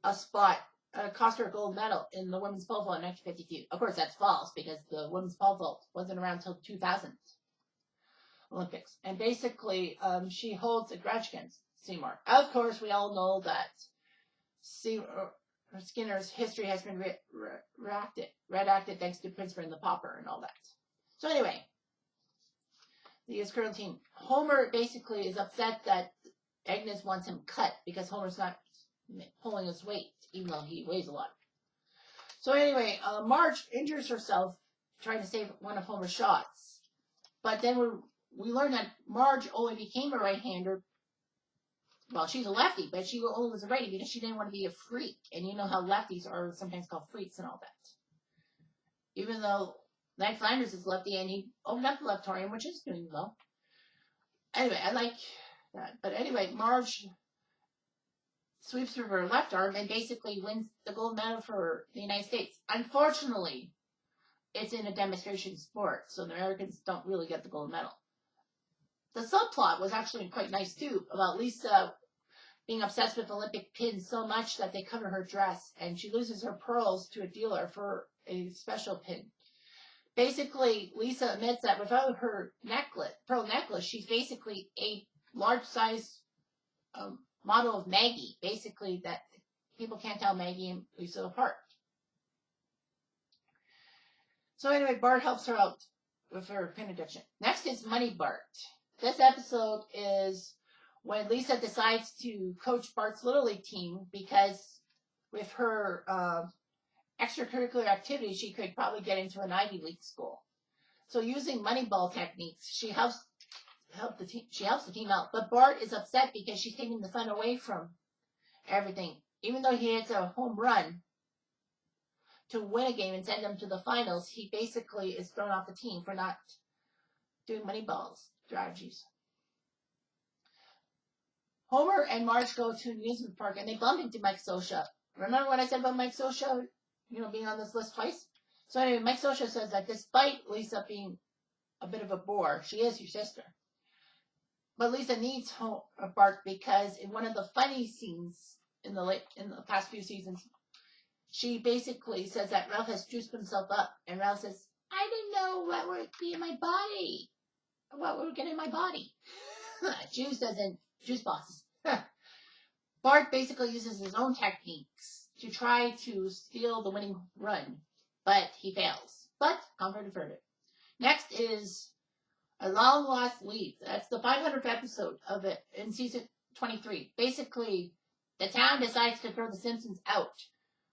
a gold medal in the women's pole vault in 1952. Of course, that's false because the women's pole vault wasn't around until 2000 Olympics. And basically, she holds a grudge against Seymour. Of course, we all know that Skinner's history has been redacted thanks to Prince and the Pauper and all that. So anyway, the U.S. curling team. Homer basically is upset that Agnes wants him cut because Homer's not pulling his weight, even though he weighs a lot. So anyway, Marge injures herself trying to save one of Homer's shots. But then we learn that Marge only became a right-hander. Well, she's a lefty, but she only was a righty because she didn't want to be a freak. And you know how lefties are sometimes called freaks and all that. Even though Ned Flanders is lefty and he opened up the leftorium, which is doing well. Anyway, I like that. But anyway, Marge sweeps through her left arm and basically wins the gold medal for the United States. Unfortunately, it's in a demonstration sport, so the Americans don't really get the gold medal. The subplot was actually quite nice, too, about Lisa being obsessed with Olympic pins so much that they cover her dress, and she loses her pearls to a dealer for a special pin. Basically, Lisa admits that without her pearl necklace, she's basically a large-size model of Maggie, basically, that people can't tell Maggie and Lisa apart. So anyway, Bart helps her out with her pin addiction. Next is Money Bart. This episode is when Lisa decides to coach Bart's Little League team because with her extracurricular activities, she could probably get into an Ivy League school. So using Moneyball techniques, she helps the team out. But Bart is upset because she's taking the fun away from everything. Even though he hits a home run to win a game and send them to the finals, he basically is thrown off the team for not doing Moneyball strategies. Homer and Marge go to an amusement park and they bump into Mike Scioscia. Remember what I said about Mike Scioscia, being on this list twice? So anyway, Mike Scioscia says that despite Lisa being a bit of a bore, she is your sister. But Lisa needs Bart because in one of the funny scenes in the past few seasons, she basically says that Ralph has juiced himself up, and Ralph says, "I didn't know what would be in my body. What would get in my body?" Juice doesn't juice boss. Bart basically uses his own techniques to try to steal the winning run, but he fails. But comfort averted. Next is A Long Lost Lead. That's the 500th episode of it in season 23. Basically, the town decides to throw the Simpsons out.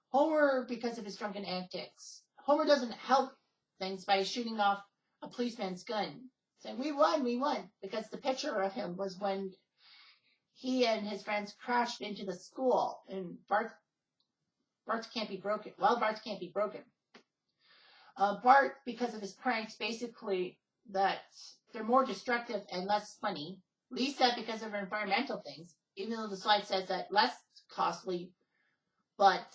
Homer, because of his drunken antics. Homer doesn't help things by shooting off a policeman's gun, saying, we won, because the picture of him was when he and his friends crashed into the school, and Bart's can't be broken. Well, Bart's can't be broken. Bart, because of his pranks, basically, that they're more destructive and less funny. Lisa, because of her environmental things, even though the slide says that less costly, but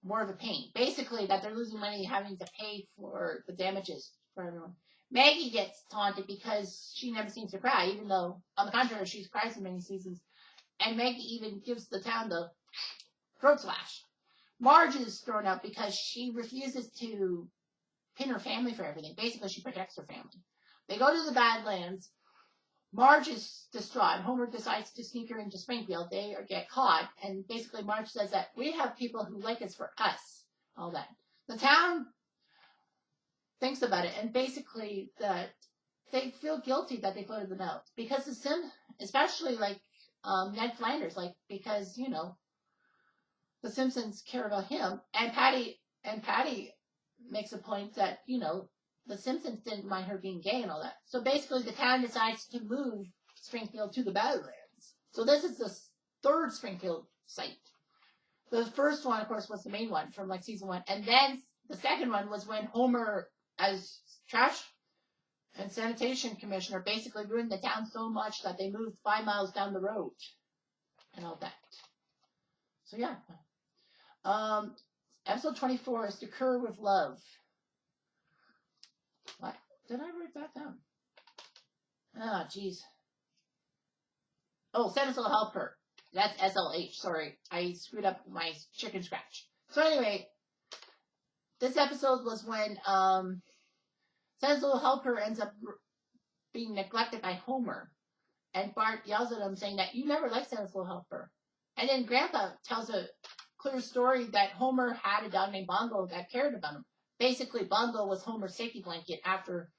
more of a pain. Basically, that they're losing money having to pay for the damages for everyone. Maggie gets taunted because she never seems to cry, even though, on the contrary, she's cried in many seasons. And Maggie even gives the town the throat slash. Marge is thrown out because she refuses to pin her family for everything. Basically, she protects her family. They go to the Badlands. Marge is distraught. Homer decides to sneak her into Springfield. They get caught. And basically, Marge says that we have people who like us for us. All that. The town thinks about it. And basically, they feel guilty that they voted them out because especially like Ned Flanders, like because the Simpsons care about him, and Patty makes a point that the Simpsons didn't mind her being gay and all that. So basically, the town decides to move Springfield to the Badlands. So this is the third Springfield site. The first one, of course, was the main one from like season 1, and then the second one was when Homer, as trash and sanitation commissioner, basically ruined the town so much that they moved 5 miles down the road and all that. So yeah. Episode 24 is To Cur with Love. What? Did I write that down? Ah, jeez. Oh, Santa's will help her. That's SLH. Sorry. I screwed up my chicken scratch. So anyway, this episode was when Santa's little helper ends up being neglected by Homer. And Bart yells at him saying that you never liked Santa's little helper. And then Grandpa tells a clear story that Homer had a dog named Bongo that cared about him. Basically, Bongo was Homer's safety blanket after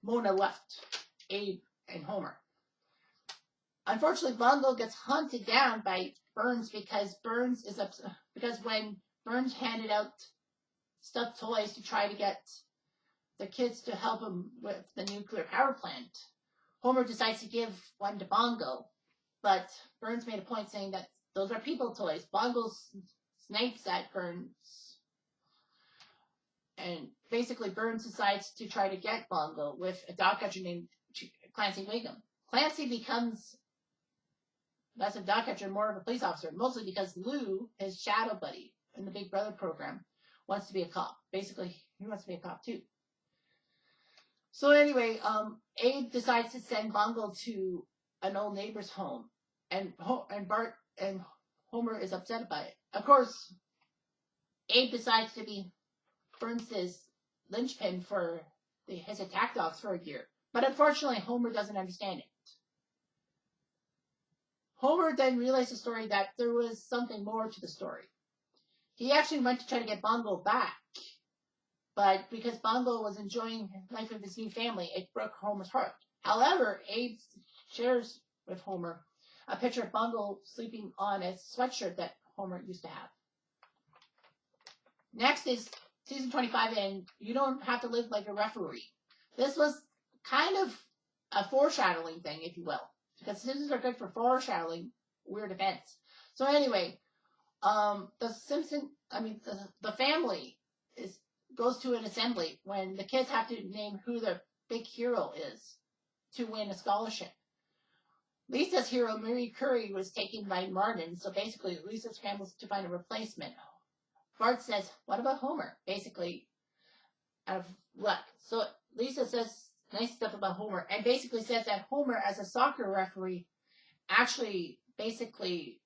Mona left Abe and Homer. Unfortunately, Bongo gets hunted down by Burns because when Burns handed out stuffed toys to try to get the kids to help him with the nuclear power plant, Homer decides to give one to Bongo, but Burns made a point saying that those are people toys. Bongo snipes at Burns, and basically Burns decides to try to get Bongo with a dog catcher named Clancy Wiggum. Clancy becomes less of a dog catcher, more of a police officer, mostly because Lou, his shadow buddy in the Big Brother program, wants to be a cop. Basically, he wants to be a cop too. So anyway, Abe decides to send Bongo to an old neighbor's home, and Bart and Homer is upset by it. Of course, Abe decides to be Burns' linchpin for his attack dogs for a year. But unfortunately, Homer doesn't understand it. Homer then realized the story that there was something more to the story. He actually went to try to get Bongo back, but because Bongo was enjoying life with his new family, it broke Homer's heart. However, Abe shares with Homer a picture of Bongo sleeping on a sweatshirt that Homer used to have. Next is season 25, and You Don't Have to Live Like a Referee. This was kind of a foreshadowing thing, if you will, because Simpsons are good for foreshadowing weird events. So anyway, the family goes to an assembly when the kids have to name who their big hero is to win a scholarship. Lisa's hero, Mary Curry, was taken by Martin, so basically Lisa scrambles to find a replacement. Bart says, what about Homer? Basically, out of luck. So Lisa says nice stuff about Homer, and basically says that Homer, as a soccer referee, actually basically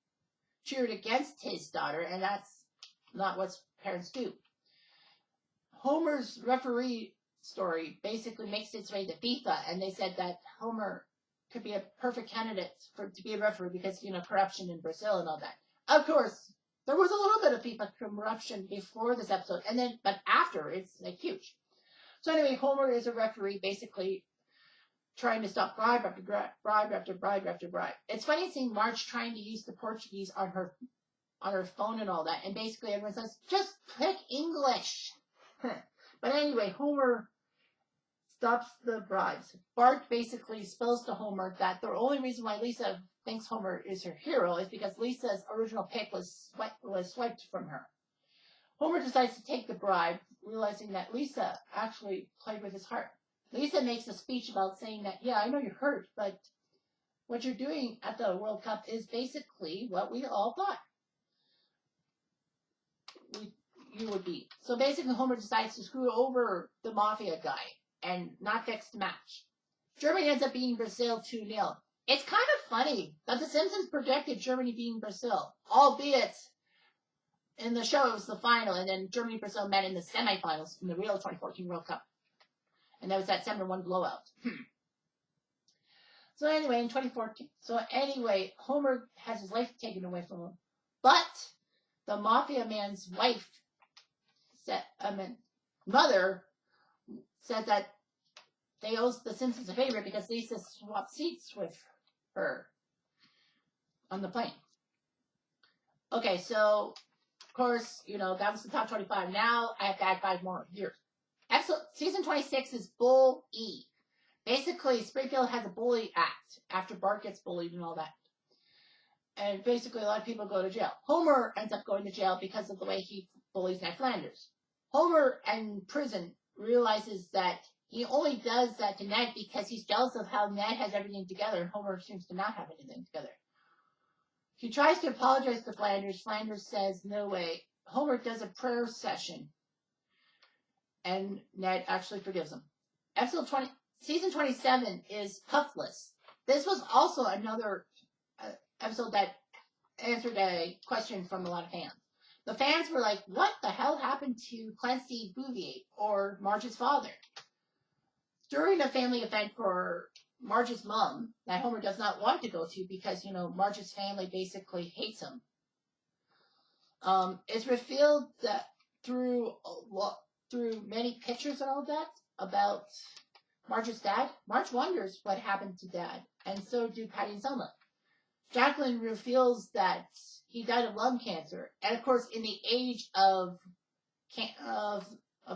cheered against his daughter, and that's not what parents do. Homer's referee story basically makes its way to FIFA, and they said that Homer could be a perfect candidate to be a referee because, corruption in Brazil and all that. Of course, there was a little bit of FIFA corruption before this episode, but after, it's like huge. So anyway, Homer is a referee basically trying to stop bribe after bribe after bribe after bribe. It's funny seeing Marge trying to use the Portuguese on her phone and all that, and basically everyone says, just click English. But anyway, Homer stops the bribes. Bart basically spills to Homer that the only reason why Lisa thinks Homer is her hero is because Lisa's original pick was swiped from her. Homer decides to take the bribe, realizing that Lisa actually played with his heart. Lisa makes a speech about saying that, yeah, I know you're hurt, but what you're doing at the World Cup is basically what we all thought you would be. So basically, Homer decides to screw over the Mafia guy and not fix the match. Germany ends up beating Brazil 2-0. It's kind of funny that the Simpsons projected Germany beating Brazil, albeit in the show it was the final, and then Germany and Brazil met in the semifinals in the real 2014 World Cup. And that was that 7-1 blowout. So anyway, in 2014, Homer has his life taken away from him. But the Mafia man's mother said that they owe the Simpsons a favor because Lisa swapped seats with her on the plane. Okay, so, of course, that was the top 25. Now I have to add 5 more here. Season 26 is Bull E. Basically, Springfield has a bully act after Bart gets bullied and all that. And basically, a lot of people go to jail. Homer ends up going to jail because of the way he bullies Ned Flanders. Homer, in prison, realizes that he only does that to Ned because he's jealous of how Ned has everything together, and Homer seems to not have anything together. He tries to apologize to Flanders. Flanders says, no way. Homer does a prayer session, and Ned actually forgives him. Season 27 is Puffless. This was also another episode that answered a question from a lot of fans. The fans were like, what the hell happened to Clancy Bouvier, or Marge's father? During a family event for Marge's mom, that Homer does not want to go to because, Marge's family basically hates him. It's revealed that through many pictures and all that about Marge's dad. Marge wonders what happened to Dad, and so do Patty and Selma. Jacqueline reveals that he died of lung cancer, and of course, in the age of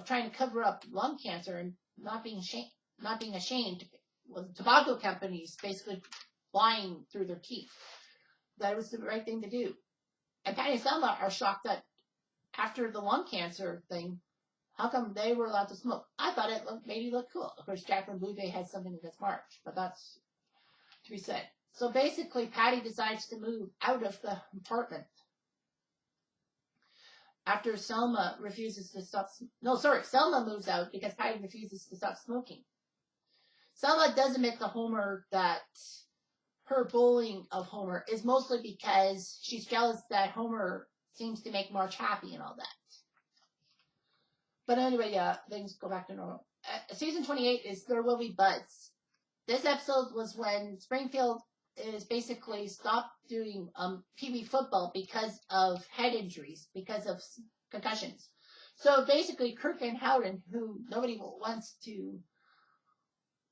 trying to cover up lung cancer and not being ashamed, with tobacco companies basically lying through their teeth, that it was the right thing to do. And Patty and Selma are shocked that after the lung cancer thing, how come they were allowed to smoke? I thought it made it look cool. Of course, Jacqueline Bouvier had something against Marge, but that's to be said. So basically, Patty decides to move out of the apartment after Selma refuses to stop. Selma moves out because Patty refuses to stop smoking. Selma does admit to Homer that her bullying of Homer is mostly because she's jealous that Homer seems to make Marge happy and all that. But anyway, things go back to normal. Season 28 is There Will Be Buds. This episode was when Springfield is basically stopped doing Pee Wee football because of head injuries, because of concussions. So basically, Kirk and Howden, who nobody wants to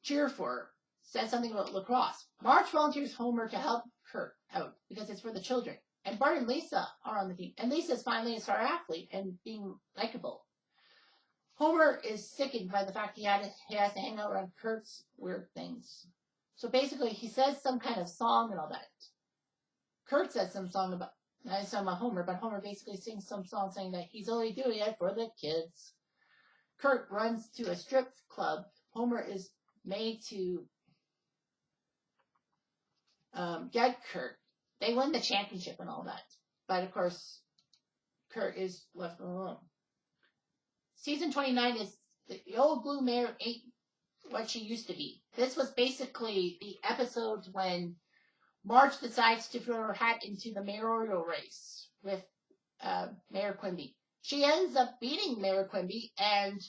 cheer for, said something about lacrosse. Marge volunteers Homer to help Kirk out because it's for the children. And Bart and Lisa are on the team. And Lisa's finally a star athlete and being likable. Homer is sickened by the fact he has to hang out around Kurt's weird things. So basically, he says some kind of song and all that. Kurt says some song about, I saw about Homer, but Homer basically sings some song saying that he's only doing it for the kids. Kurt runs to a strip club. Homer is made to get Kurt. They win the championship and all that. But of course, Kurt is left alone. Season 29 is the old blue mare ain't what she used to be. This was basically the episode when Marge decides to throw her hat into the mayoral race with Mayor Quimby. She ends up beating Mayor Quimby and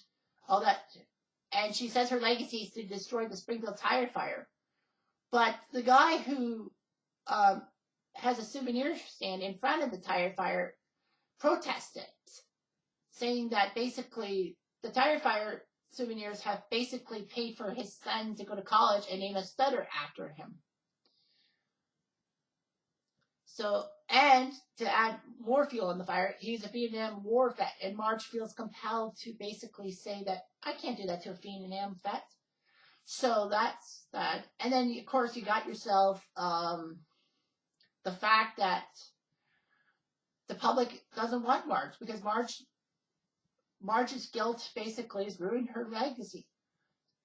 all that. And she says her legacy is to destroy the Springfield tire fire. But the guy who has a souvenir stand in front of the tire fire protested, saying that basically the tire fire souvenirs have basically paid for his son to go to college and name a stutter after him. So, and to add more fuel on the fire, he's a Vietnam War vet, and Marge feels compelled to basically say that I can't do that to a Vietnam vet. So that's that. And then, of course, you got yourself the fact that the public doesn't want Marge because Marge's guilt basically has ruined her legacy.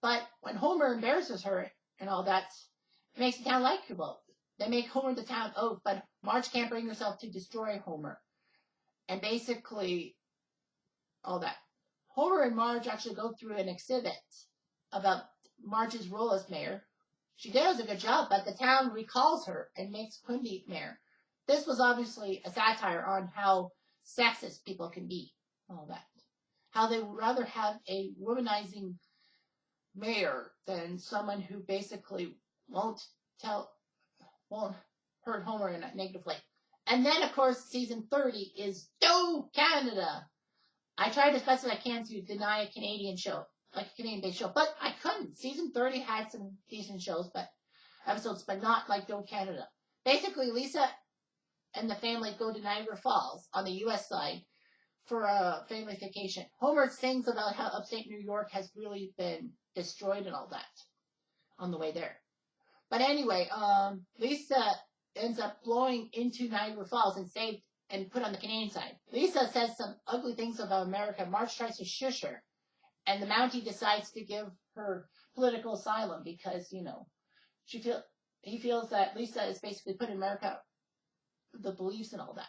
But when Homer embarrasses her and all that, it makes the town likable. They make Homer the town oath, but Marge can't bring herself to destroy Homer. And basically, all that. Homer and Marge actually go through an exhibit about Marge's role as mayor. She does a good job, but the town recalls her and makes Quimby mayor. This was obviously a satire on how sexist people can be. All that. How they would rather have a womanizing mayor than someone who basically won't hurt Homer in a negative way. And then, of course, season 30 is Go Canada. I tried as best as I can to deny a Canadian show. like a Canadian-based show. But I couldn't. Season 30 had some decent episodes, but not like Go Canada. Basically, Lisa and the family go to Niagara Falls on the U.S. side for a family vacation. Homer sings about how upstate New York has really been destroyed and all that on the way there. But anyway, Lisa ends up blowing into Niagara Falls and put on the Canadian side. Lisa says some ugly things about America. Marge tries to shush her, and the Mountie decides to give her political asylum because, he feels that Lisa is basically putting America, the beliefs and all that.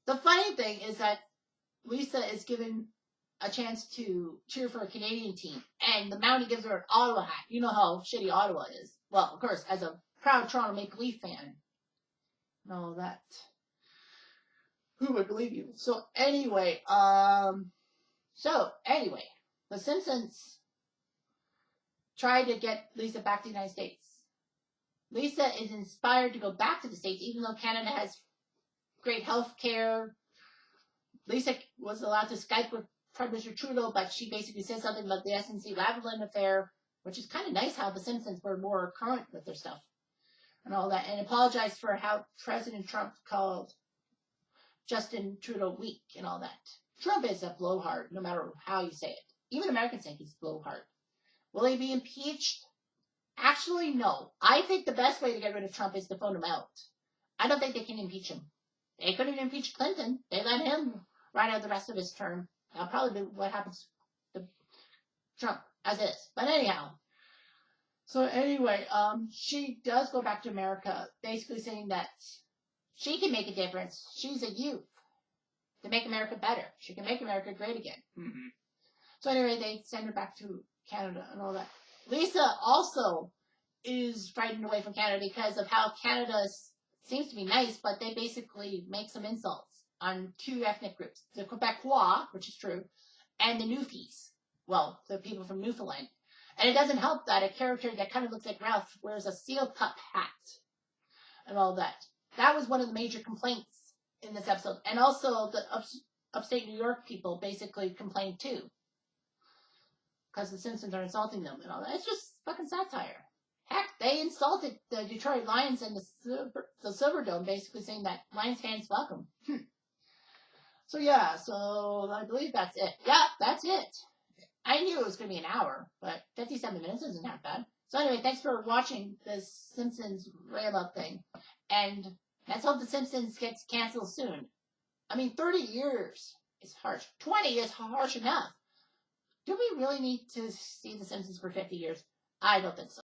The funny thing is that Lisa is given a chance to cheer for a Canadian team, and the Mountie gives her an Ottawa hat. You know how shitty Ottawa is. Well, of course, as a proud Toronto Maple Leaf fan, and all that. Who would believe you? So anyway, the Simpsons tried to get Lisa back to the United States. Lisa is inspired to go back to the States, even though Canada has great health care. Lisa was allowed to Skype with Prime Minister Trudeau, but she basically said something about the SNC-Lavalin affair, which is kind of nice how the Simpsons were more current with their stuff and all that, and apologized for how President Trump called Justin Trudeau weak and all that. Trump is a blowhard, no matter how you say it. Even Americans think he's blowhard. Will he be impeached? Actually, no. I think the best way to get rid of Trump is to phone him out. I don't think they can impeach him. They couldn't impeach Clinton. They let him ride out the rest of his term. That'll probably be what happens to Trump, as is. But anyhow. So anyway, she does go back to America, basically saying that she can make a difference. She's a youth to make America better. She can make America great again. Mm-hmm. So anyway, they send her back to Canada and all that. Lisa also is frightened away from Canada because of how Canada seems to be nice, but they basically make some insults on two ethnic groups. The Quebecois, which is true, and the Newfies. Well, the people from Newfoundland. And it doesn't help that a character that kind of looks like Ralph wears a seal cup hat and all that. That was one of the major complaints in this episode. And also the upstate New York people basically complained too. Because the Simpsons are insulting them and all that. It's just fucking satire. Heck, they insulted the Detroit Lions and the Silverdome, basically saying that Lions fans welcome. So yeah, so I believe that's it. Yeah, that's it. I knew it was going to be an hour, but 57 minutes isn't that bad. So anyway, thanks for watching this Simpsons rail-up thing. And let's hope the Simpsons gets canceled soon. I mean, 30 years is harsh. 20 is harsh enough. Do we really need to see the Simpsons for 50 years? I don't think so.